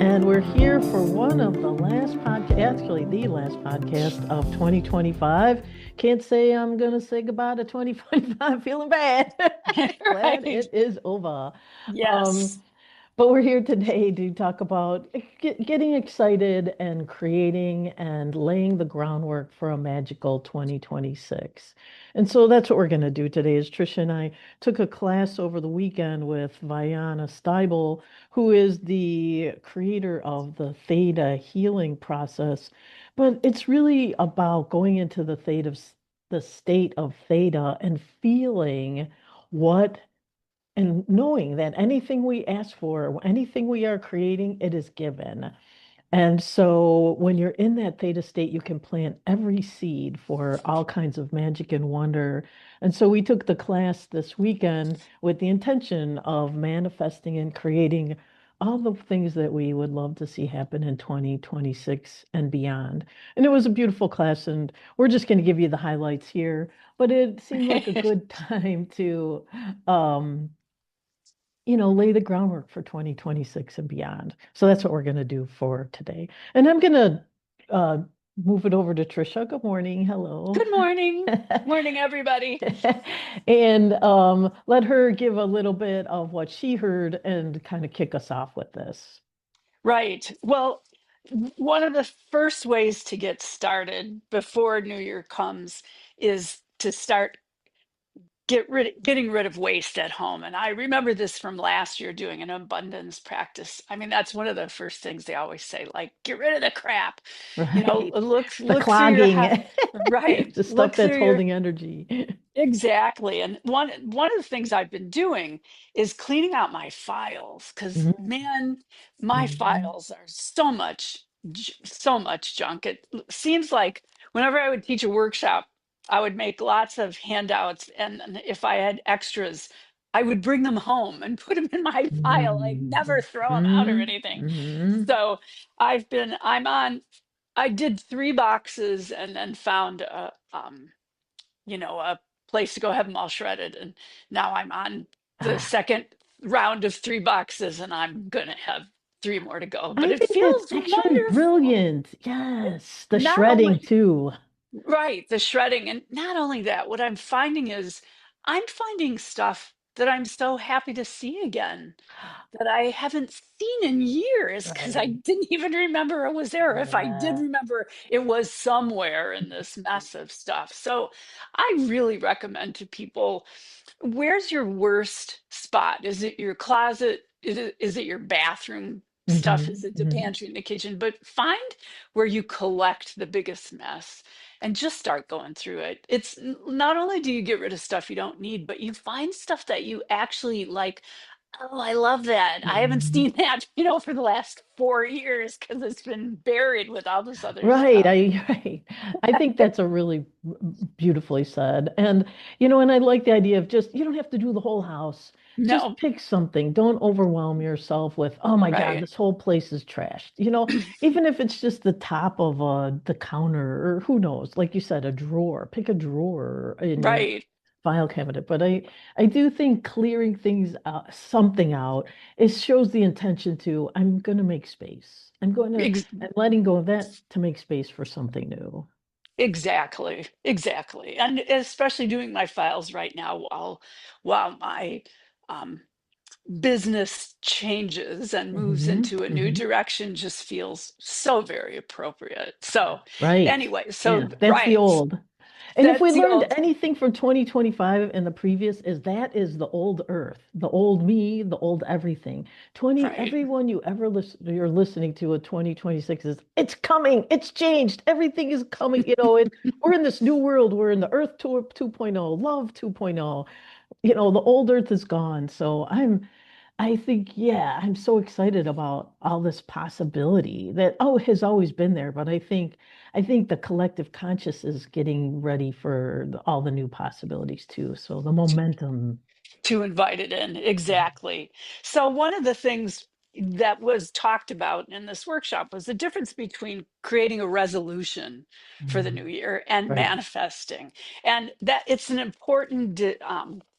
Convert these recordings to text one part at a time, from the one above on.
and we're here for one of the last podcast, actually the last podcast of 2025. Can't say I'm gonna say goodbye to 2025 feeling bad. Glad Right. it is over. Um, Yes. but we're here today to talk about getting excited and creating and laying the groundwork for a magical 2026. And so that's what we're going to do today is Trisha and I took a class over the weekend with Viana Steibel, who is the creator of the Theta healing process. But it's really about going into the state of Theta and feeling what and knowing that anything we ask for, anything we are creating, it is given. And so when you're in that theta state, you can plant every seed for all kinds of magic and wonder. And so we took the class this weekend with the intention of manifesting and creating all the things that we would love to see happen in 2026 and beyond. And it was a beautiful class, and we're just going to give you the highlights here. But it seemed like a good time to um, lay the groundwork for 2026 and beyond. So that's what we're going to do for today. And I'm going to uh, move it over to Trisha. Good morning. Hello. Good morning. Morning, everybody. And let her give a little bit of what she heard and kind of kick us off with this. Right. Well, one of the first ways to get started before New Year comes is to start getting rid of waste at home. And I remember this from last year doing an abundance practice. I mean, that's one of the first things they always say, like, get rid of the crap. Right. The Look through your clogging, house. Right. the stuff Look that's through your holding energy. Exactly. And one of the things I've been doing is cleaning out my files because Mhm. man, my Mhm. files are so much junk. It seems like whenever I would teach a workshop, I would make lots of handouts and if I had extras, I would bring them home and put them in my file. I never Mhm. throw them out or Mhm. anything. Mhm. So I did 3 boxes and then found a place to go have them all shredded. And now I'm on the Ah, second round of 3 boxes and I'm going to have 3 more to go. But I it think that's feels actually wonderful. brilliant. Yes, the Not shredding only, too. right, the shredding. And not only that, what I'm finding is I'm finding stuff that I'm so happy to see again that I haven't seen in years because I Right. didn't even remember it was there. If I did Yeah. remember, it was somewhere in this mess of stuff. So I really recommend to people, where's your worst spot? Is it your closet? Is it your bathroom stuff? Is Hmm. it the Hmm. pantry and the kitchen? But find where you collect the biggest mess and just start going through it. Not only do you get rid of stuff you don't need, but you find stuff that you actually like. Oh, I love that. I haven't Hmm. seen that, for the last 4 years because it's been buried with all this other Right. stuff. Right. I think that's a really beautifully said. And I like the idea of just, you don't have to do the whole house. Just No, pick something. Don't overwhelm yourself with, oh my God, right, this whole place is trashed. Even if it's just the top of the counter or who knows, like you said, a drawer. Pick a drawer in your right. file cabinet. But I do think clearing things out, something out, it shows the intention to, I'm going to make space. I'm letting go of that to make space for something new. Exactly, exactly. And especially doing my files right now while my um, business changes and moves Hmm. into a new Hmm. direction just feels so very appropriate. So Right. anyway, Yeah, that's the right, old. And if we that's the learned old anything from 2025 and the previous, is that is the old earth, the old me, the old everything. 20, right. everyone you're listening to in 2026 is it's coming, it's changed, everything is coming, we're in this new world, we're in the earth tour 2.0, love 2.0. The old earth is gone. So I think, yeah, I'm so excited about all this possibility that, has always been there. But I think the collective conscious is getting ready for all the new possibilities too. So the momentum. To invite it in. Exactly. So, one of the things that was talked about in this workshop was the difference between creating a resolution for the Mhm. new year and Right. manifesting. And that it's an important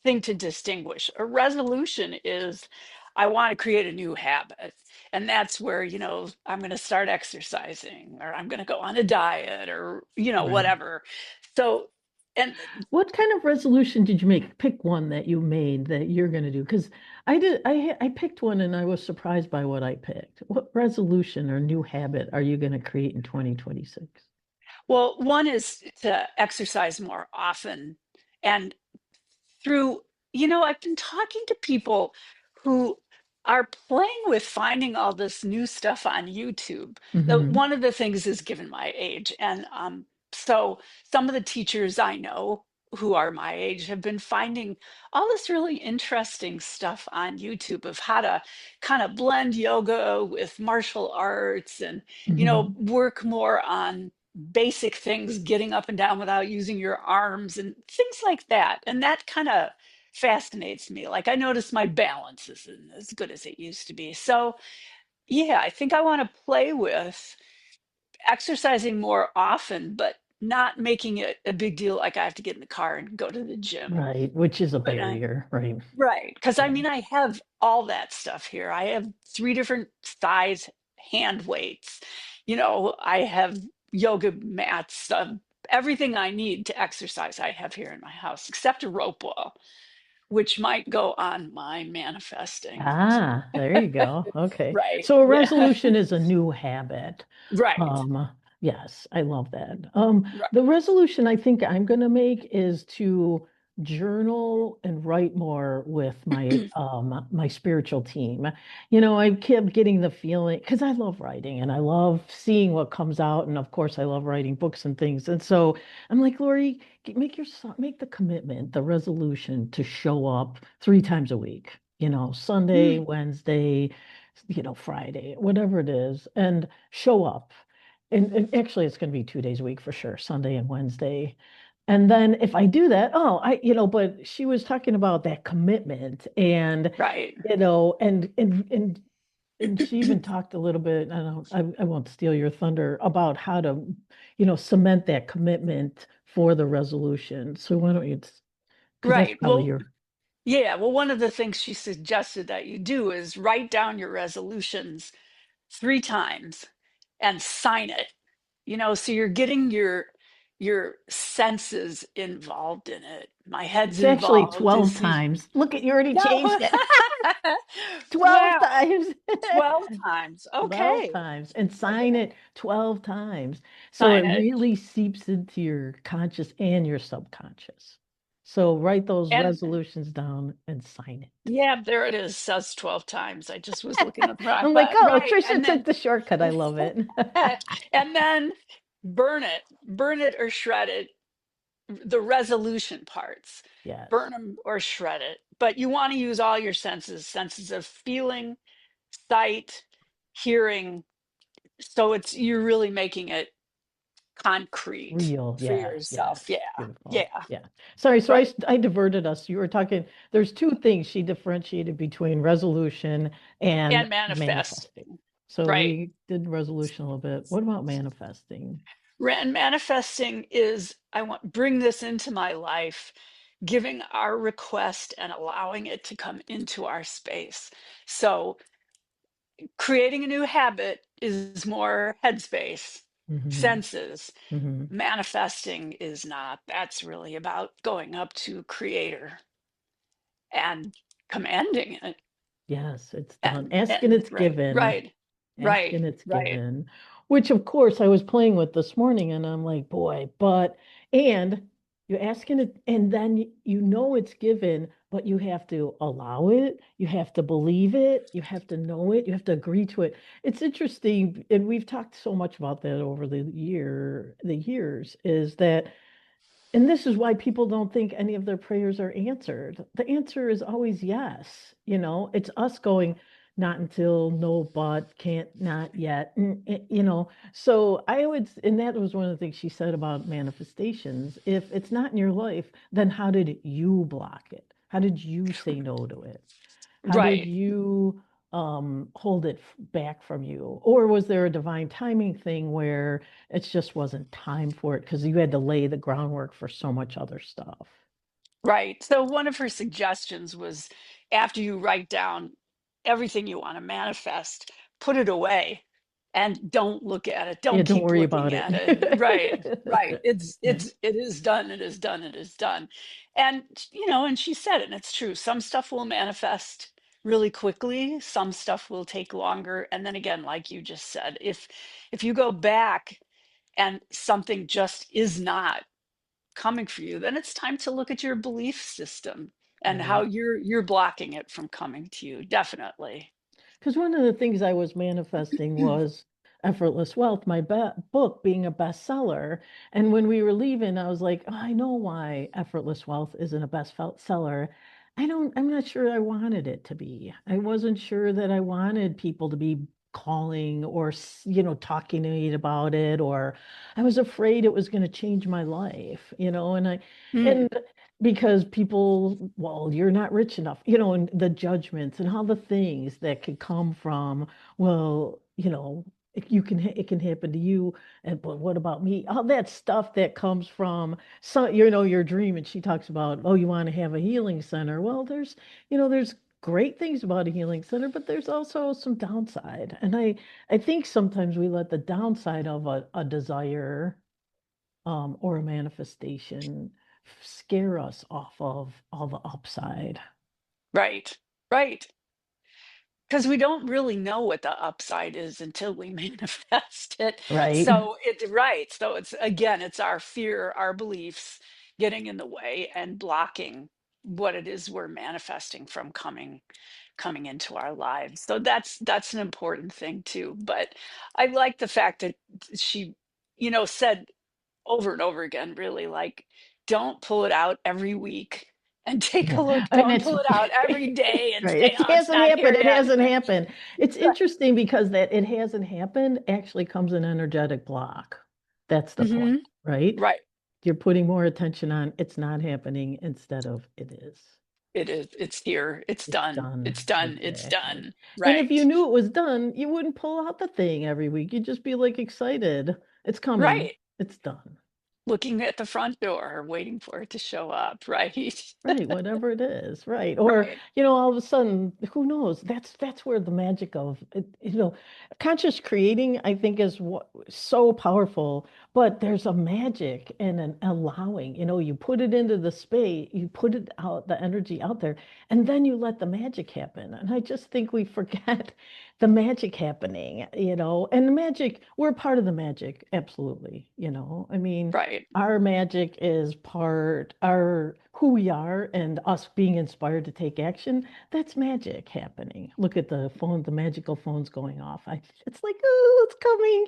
thing to distinguish. A resolution is I want to create a new habit. And that's where, I'm going to start exercising or I'm going to go on a diet or, Right. whatever. So, and What kind of resolution did you make? Pick one that you made that you're going to do. Because I picked one and I was surprised by what I picked. What resolution or new habit are you going to create in 2026? well, one is to exercise more often. And through, I've been talking to people who are playing with finding all this new stuff on YouTube. Hmm. One of the things is given my age. And so some of the teachers I know who are my age have been finding all this really interesting stuff on YouTube of how to kind of blend yoga with martial arts and, Hmm. work more on basic things, getting up and down without using your arms and things like that. And that kind of fascinates me. Like I notice my balance isn't as good as it used to be. So, yeah, I think I want to play with exercising more often, but not making it a big deal like I have to get in the car and go to the gym. Right, which is a But I, barrier, right? right. Because I Yeah. mean, I have all that stuff here. I have three different size hand weights. I have yoga mats, everything I need to exercise I have here in my house, except a rope wall, which might go on my manifesting. Ah, there you go. Okay. Right. So a Yeah. resolution is a new habit. Right. Um, yes, I love that. Right. The resolution I think I'm going to make is to journal and write more with my spiritual team. I kept getting the feeling because I love writing and I love seeing what comes out, and of course I love writing books and things. And so I'm like, Lori, make the commitment, the resolution to show up 3 times a week. Sunday, Mm, Wednesday, Friday, whatever it is, and show up. And actually, it's going to be 2 days a week for sure, Sunday and Wednesday. And then if I do that, but she was talking about that commitment and, right. and she even talked a little bit, I won't steal your thunder, about how to, cement that commitment for the resolution. So why don't you, because that's Right. probably your, Yeah. Well, one of the things she suggested that you do is write down your resolutions 3 times and sign it. So you're getting your senses involved in it. My head's it's actually involved. 12 Is he? times. Look at, you already No. changed it. 12 Wow. times. 12 times. 12 Okay. times and sign Okay. it 12 times. So it Sign it. really seeps into your conscious and your subconscious. So write those And resolutions down and sign it. yeah, there it is. Says 12 times. I just was looking at the wrong, I'm like, but oh, right. Trisha took the shortcut. I love it. And then burn it or shred it, the resolution parts, burn Yes. them or shred it. But you want to use all your senses of feeling, sight, hearing. So you're really making it concrete Real. for Yeah. yourself. Yes. Yeah. Beautiful. Yeah. Yeah. Sorry. So Right. I diverted us. You were talking, there's two things she differentiated between resolution and And manifesting. manifesting. So Right. we did resolution a little bit. What about manifesting? And manifesting is I want bring this into my life, giving our request and allowing it to come into our space. So creating a new habit is more headspace, Hmm. senses. Hmm. Manifesting is not. That's really about going up to creator and commanding it. Yes, it's done. Asking And it's right, given. right, right, Asking it's right. given. Which of course I was playing with this morning and I'm like, boy, and you're asking it and then you know it's given, but you have to allow it, you have to believe it, you have to know it, you have to agree to it. It's interesting, and we've talked so much about that over the years, is that, and this is why people don't think any of their prayers are answered. The answer is always yes. It's us going, not until, no, but, can't, not yet. So and that was one of the things she said about manifestations. If it's not in your life, then how did you block it? How did you say no to it? How did Right. you hold it back from you? Or was there a divine timing thing where it just wasn't time for it because you had to lay the groundwork for so much other stuff? Right. So one of her suggestions was after you write down everything you want to manifest, put it away and don't look at it. Yeah, Don't don't keep worry about looking it. at it. Right, right. Yeah. It is done. It is done. It is done. And and she said it, and it's true. Some stuff will manifest really quickly. Some stuff will take longer. And then again, like you just said, if you go back and something just is not coming for you, then it's time to look at your belief system and how Right. you're blocking it from coming to you. Definitely. Because one of the things I was manifesting was Effortless Wealth, my book being a bestseller. And when we were leaving, I was like, "Oh, I know why Effortless Wealth isn't a bestseller. I'm not sure I wanted it to be. I wasn't sure that I wanted people to be calling or, talking to me about it, or I was afraid it was going to change my life, Mm, and because people, well, you're not rich enough, and the judgments and all the things that could come from, well, it can happen to you, and but what about me? All that stuff that comes from your dream. And she talks about, oh, you want to have a healing center. Well, there's great things about a healing center, but there's also some downside. And I think sometimes we let the downside of a desire or a manifestation scare us off of all the upside, right. Right. Because we don't really know what the upside is until we manifest it. right? So it's right. So it's again, it's our fear, our beliefs getting in the way and blocking what it is we're manifesting from coming into our lives. So that's an important thing too. But I like the fact that she, said over and over again, really, like, don't pull it out every week and take a Yeah. look. And Don't it's pull it out every day and right. say, It oh, it's hasn't not here happened. It yet. hasn't happened. It's Right. interesting because that it hasn't happened actually comes an energetic block. That's the point, Hmm. right? Right. You're putting more attention on it's not happening instead of it is. It is. It's here. It's It's done. done. It's done. It's Exactly. done. And if you Right. knew it was done, you wouldn't pull out the thing every week. You'd just be like excited. It's coming. Right. It's done. Looking at the front door, waiting for it to show up. Right. Right, whatever it is, right. Or, Right. all of a sudden, who knows? That's where the magic of it, conscious creating, I think, is what so powerful, but there's a magic and an allowing, you put it into the space, you put it out, the energy out there, and then you let the magic happen. And I just think we forget the magic happening, and the magic, we're part of the magic, absolutely, I mean, Right. our magic is part our who we are and us being inspired to take action. That's magic happening. Look at the phone, the magical phones going off. It's like, oh, it's coming.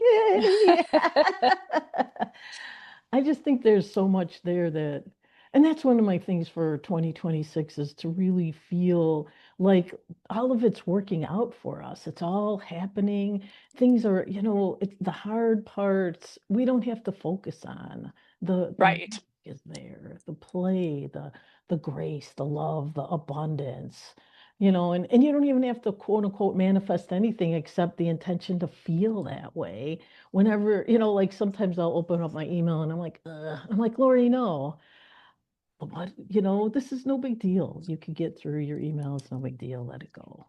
Yay. I just think there's so much there and that's one of my things for 2026 is to really feel like all of it's working out for us. It's all happening. Things are, it's the hard parts we don't have to focus on. The magic Right. is there, the play, the grace, the love, the abundance, and you don't even have to quote unquote manifest anything except the intention to feel that way whenever, like sometimes I'll open up my email and I'm like, ugh. I'm like, Lori, no, but what, this is no big deal. You can get through your email. It's no big deal. Let it go,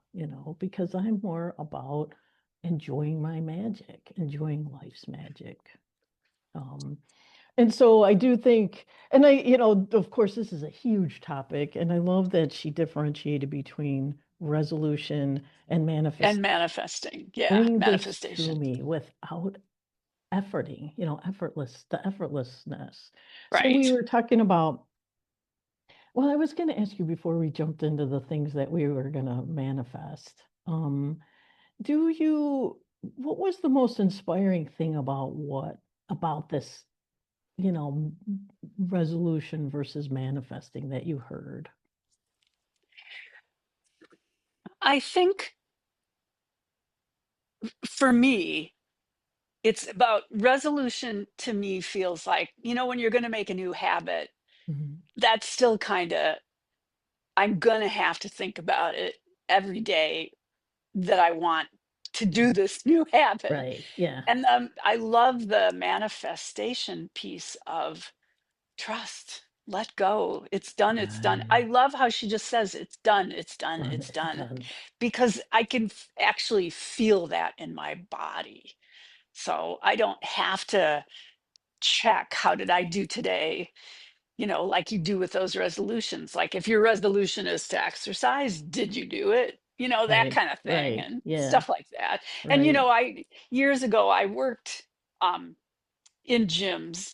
because I'm more about enjoying my magic, enjoying life's magic. Um, and so I do think, and of course, this is a huge topic, and I love that she differentiated between resolution and And manifest. manifesting. Yeah. Bring this to Manifestation. me without efforting, the effortlessness. So we Right. were talking about, well, I was going to ask you before we jumped into the things that we were going to manifest. Do you, what was the most inspiring thing about this, you know, resolution versus manifesting that you heard? I think for me, it's about resolution to me feels like, when you're going to make a new habit, Mhm. that's still kind of, I'm going to have to think about it every day that I want to do this new habit. Right. Yeah. And I love the manifestation piece of trust. let go. It's done, it's done. I Right. love how she just says, it's done, it's done, Done, it's it's done. done. Because I can actually feel that in my body. So I don't have to check, how did I do today? Like you do with those resolutions. Like if your resolution is to exercise, did you do it? That Right, kind of thing right. and Yeah, stuff like that. And right, I years ago I worked um in gyms,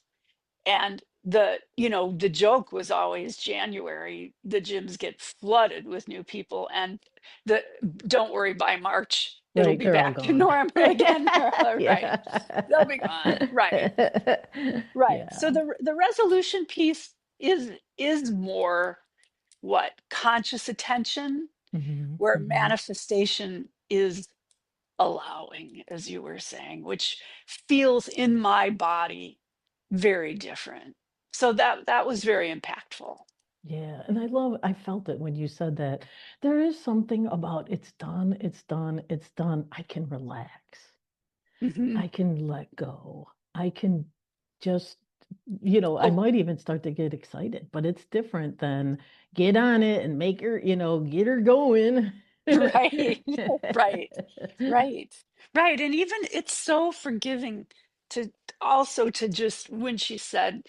and the joke was always January, the gyms get flooded with new people, and the don't worry, by March it'll right. be They're all back to gone. normal again. Right. They'll be gone. Yeah. Right. Right. Yeah. So the resolution piece is more what conscious attention, Hmm, where hmm. manifestation is allowing, as you were saying, which feels in my body very different. So that was very impactful. Yeah, and I felt it when you said that. There is something about it's done, it's done, it's done. I can relax. Hmm. I can let go. I can just, I Oh, might even start to get excited, but it's different than get on it and make her, get her going. right, right, right, right. And even it's so forgiving to also to just when she said,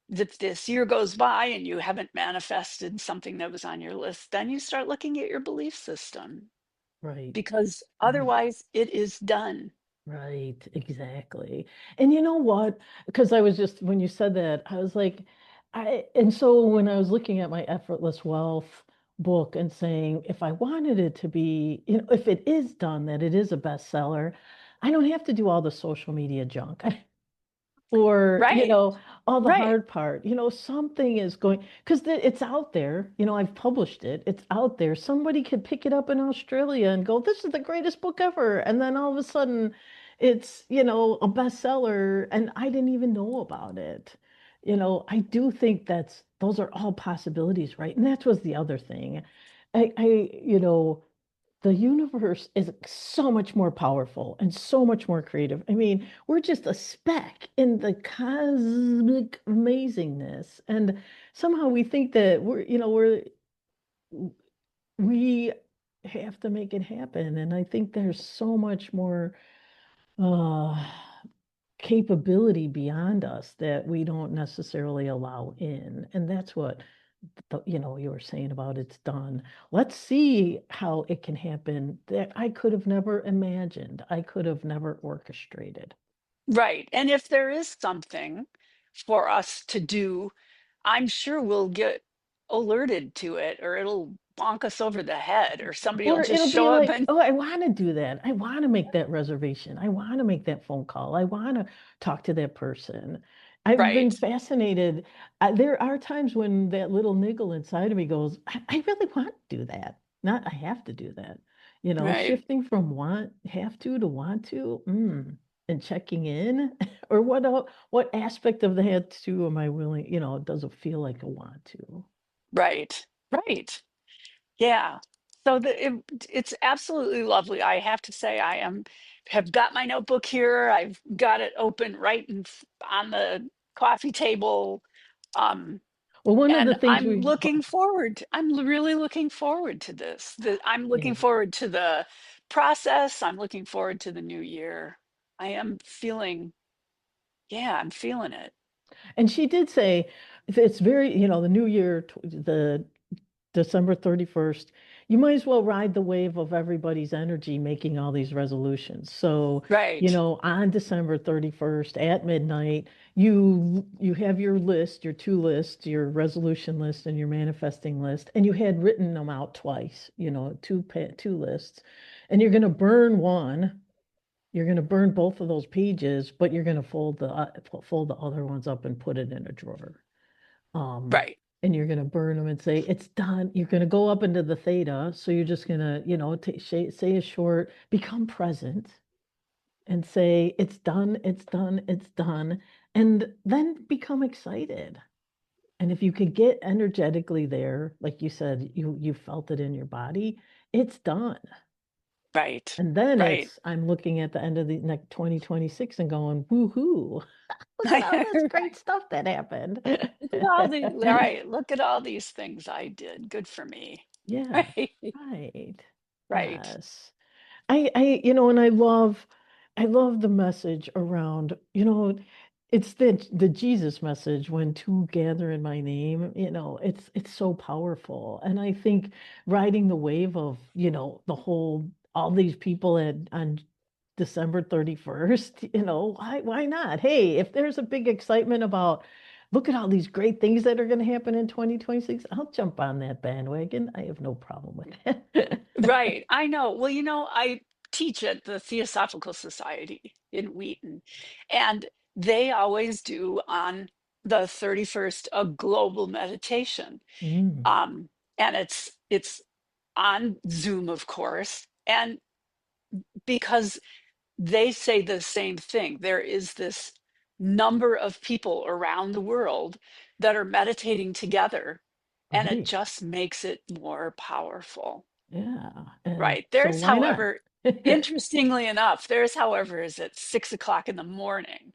if this year goes by and you haven't manifested something that was on your list, then you start looking at your belief system, Right, because right. otherwise it is done. Right, exactly. And you know what? Because I was just, when you said that, I was like, and so when I was looking at my Effortless Wealth book and saying, if I wanted it to be, if it is done, that it is a bestseller, I don't have to do all the social media junk. Or Right, all the right, hard part, something is going, because it's out there. I've published it, it's out there. Somebody could pick it up in Australia and go, this is the greatest book ever, and then all of a sudden it's a bestseller and I didn't even know about it. I do think those are all possibilities, right? And that was the other thing. The universe is so much more powerful and so much more creative. I mean, we're just a speck in the cosmic amazingness. And somehow we think that we have to make it happen. And I think there's so much more uh capability beyond us that we don't necessarily allow in. And that's what you were saying about it's done. Let's see how it can happen that I could have never imagined. I could have never orchestrated. right. And if there is something for us to do, I'm sure we'll get alerted to it, or it'll bonk us over the head, or somebody will Or just it'll be show up like, and oh, I want to do that. I want to make that reservation. I want to make that phone call. I want to talk to that person. I've been right, fascinated. There are times when that little niggle inside of me goes, I really want to do that. Not I have to do that. right, Shifting from have to want to, and checking in, or what aspect of the had to am I willing, does it feel like a want to? right, right. Yeah. So it's absolutely lovely. I have to say, have got my notebook here. I've got it open right on the coffee table. Um, Well, one of the and things we, I'm really looking forward to this. I'm yeah. looking forward to the process. I'm looking forward to the new year. I am feeling, yeah, I'm feeling it. And she did say it's very, the new year, the December 31st, you might as well ride the wave of everybody's energy making all these resolutions. So, Right, on December 31st at midnight, you have your list, your two lists, your resolution list and your manifesting list, and you had written them out twice, two lists, and you're going to burn one. You're going to burn both of those pages, but you're going to fold the other ones up and put it in a drawer. Um, right, and you're going to burn them and say it's done. You're going to go up into the theta, so you're just going to, say a short, become present, and say it's done, it's done, it's done, and then become excited. And if you could get energetically there, like you said, you felt it in your body, it's done. right, And then right. I'm looking at the end of the next 2026 and going, woohoo, look at all this great Right. stuff that happened. look at all these things I did. Good for me. Yeah, Right. right. Right. Yes. and I love the message around, it's the Jesus message when two gather in my name, it's so powerful. And I think riding the wave of, all these people on December 31st, why not? Hey, if there's a big excitement about look at all these great things that are going to happen in 2026, I'll jump on that bandwagon. I have no problem with that. Right. I know. Well, I teach at the Theosophical Society in Wheaton, and they always do on the 31st a global meditation. Mm, Um, and it's on Zoom, of course, and because they say the same thing. There is this number of people around the world that are meditating together, and it right. just makes it more powerful. Yeah. And Right. so why not? Interestingly enough, however, is at 6 o'clock in the morning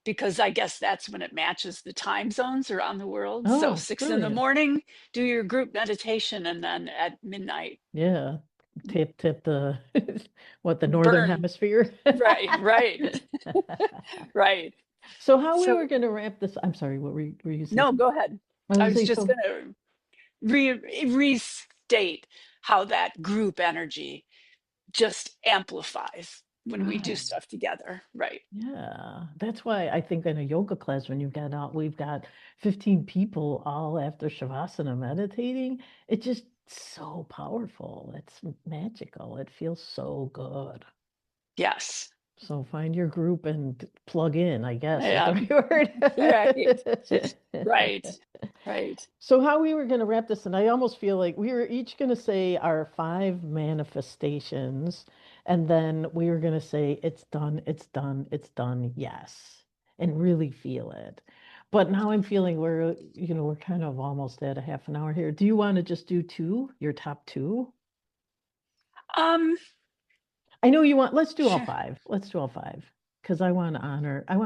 because I guess that's when it matches the time zones around the world. So Oh, 6 in the brilliant. morning, do your group meditation, and then at midnight, Yeah. Tip the what, the northern burn. hemisphere. Right, right, right. So how we So were going to wrap this, I'm sorry, what were you saying no, something? go ahead. I was I gonna was say, just so going to restate how that group energy just amplifies when we do right. stuff together. Right. Yeah, that's why I think in a yoga class, we've got 15 people all after Shavasana meditating, it's just so powerful. It's magical. It feels so good. Yes. So find your group and plug in, I guess is the Yeah. Right. right word. Right. Right. So how we were going to wrap this, and I almost feel like we were each going to say our five manifestations, and then we were going to say it's done, it's done, it's done, yes, and really feel it. But now I'm feeling we're kind of almost at a half an hour here. Do you want to just do two, your top two? Um, I know you want, let's do all sure. five. Let's do all five. Because I want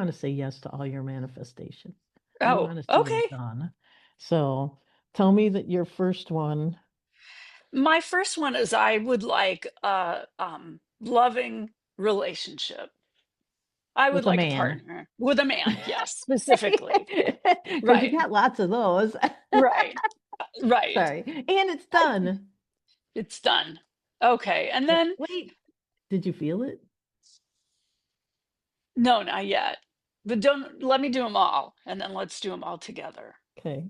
to say yes to all your manifestations. I Oh, want to see them okay. done. So tell me that your first one My first one is I would like a loving relationship. I would with a like a man. partner with a man, yes, specifically. Because you Right. got lots of those. Right. Right. Sorry. And it's I, done. it's done. Okay. And Yeah. then Wait, did you feel it? no, not yet. But don't let me do them all and then let's do them all together. Okay.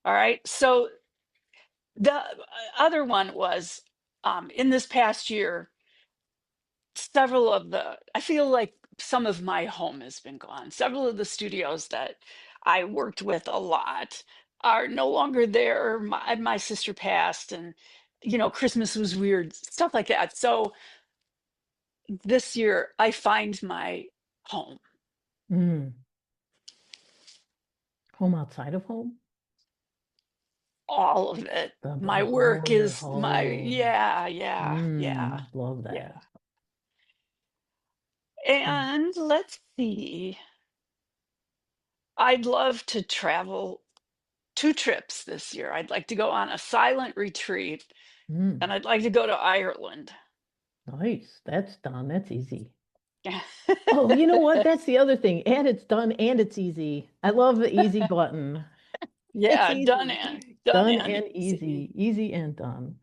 All right. So the other one was in this past year, I feel like some of my home has been gone. Several of the studios that I worked with a lot are no longer there. My sister passed, and Christmas was weird, stuff like that. So this year I find my home, Mm. Home outside of home? all of it. The My whole work of your is my home. yeah, yeah, yeah, Love yeah. that. Mm. And let's see. I'd love to travel 2 trips this year. I'd like to go on a silent retreat, Mm. and I'd like to go to Ireland. Nice. That's done. That's easy. Oh, you know what? That's the other thing. And it's done and it's easy. I love the easy button. It's Yeah, easy. done Done and and easy. easy. Easy and done.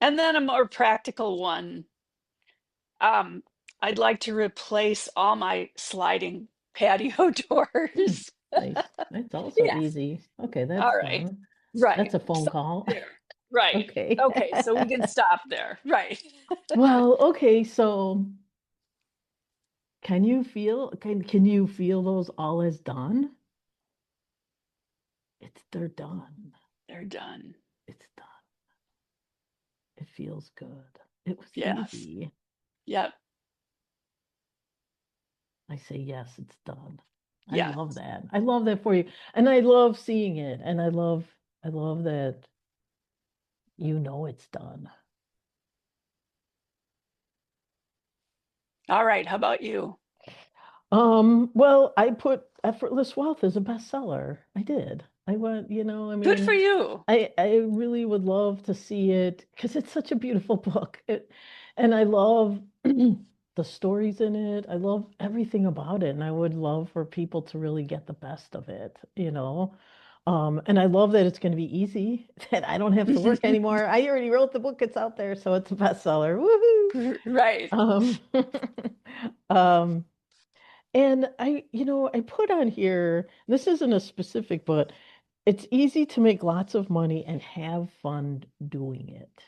And then a more practical one. Um, I'd like to replace all my sliding patio Hmm, doors. nice. That's also Yes. easy. Okay, that's All right. done. That's Right. a phone Stop call. there. Right. Okay. Okay. So we can stop there. Right. Well, okay, so can you feel those all as done? They're done. They're done. It's done. It feels good. It was Yes. easy. Yep. I say yes, it's done. I Yeah. love that. I love that for you. And I love seeing it. And I love that it's done. All right. How about you? Well, I put Effortless Wealth as a bestseller. I did. I went, I Good for mean, you. I really would love to see it because it's such a beautiful book. And I love the stories in it. I love everything about it. And I would love for people to really get the best of it. And I love that it's going to be easy, that I don't have to work anymore. I already wrote the book, it's out there, so it's a bestseller. Woohoo! Right. Um, um, and I put on here, this isn't a specific, but it's easy to make lots of money and have fun doing it.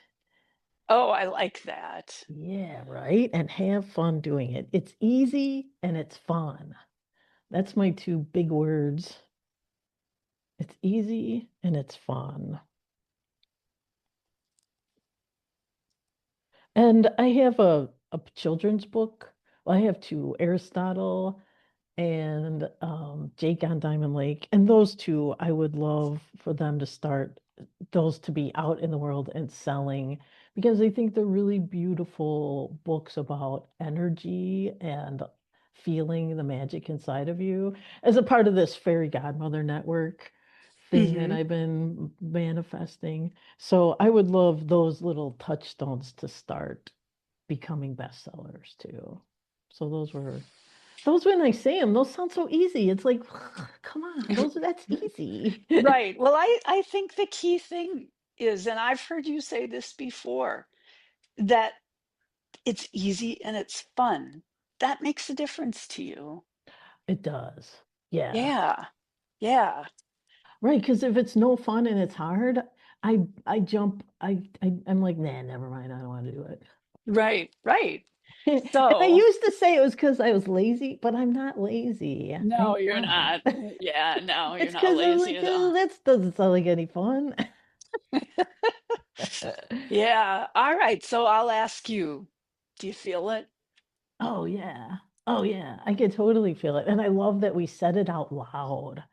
Oh, I like that. Yeah, right. And have fun doing it. It's easy and it's fun. That's my two big words. It's easy and it's fun. And I have a children's book. Well, I have two, Aristotle and Jake on Diamond Lake. And those two, I would love for them to start those to be out in the world and selling because I think they're really beautiful books about energy and feeling the magic inside of you as a part of this fairy godmother network thing that Hmm. I've been manifesting. So I would love those little touchstones to start becoming bestsellers too. So those when I say them, those sound so easy. It's like, come on, that's easy. Right. Well, I think the key thing is, and I've heard you say this before, that it's easy and it's fun. That makes a difference to you. It does. Yeah. Yeah. Yeah. Right, because if it's no fun and it's hard, I jump, I'm like, nah, never mind, I don't want to do it. Right. Right. And I So, used to say it was because I was lazy, but I'm not lazy. I'm no, you're not. not. Yeah, no, you're It's not because I'm lazy like, at oh, all. that doesn't sound like any fun. Yeah. All right. So I'll ask you, do you feel it? Oh yeah. Oh yeah. I could totally feel it. And I love that we said it out loud.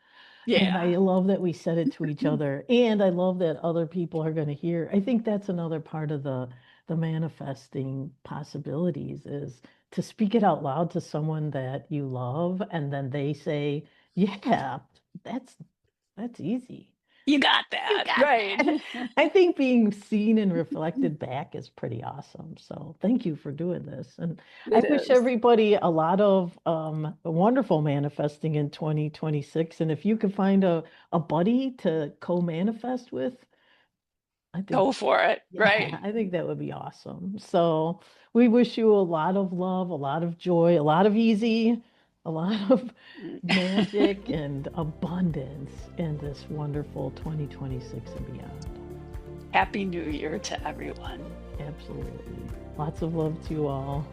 And I Yeah. love that we said it to each other. And I love that other people are going to hear. I think that's another part of the manifesting possibilities is to speak it out loud to someone that you love, and then they say, "Yeah, that's that's easy. You got You that. got Right. that." I think being seen and reflected back is pretty awesome. So thank you for doing this. And I It wish is. everybody a lot of wonderful manifesting in 2026. And if you could find a buddy to co-manifest with, I think, Go for it. yeah, Right. I think that would be awesome. So we wish you a lot of love, a lot of joy, a lot of easy, a lot of magic and abundance in this wonderful 2026 and beyond. Happy New Year to everyone. Absolutely. Lots of love to you all.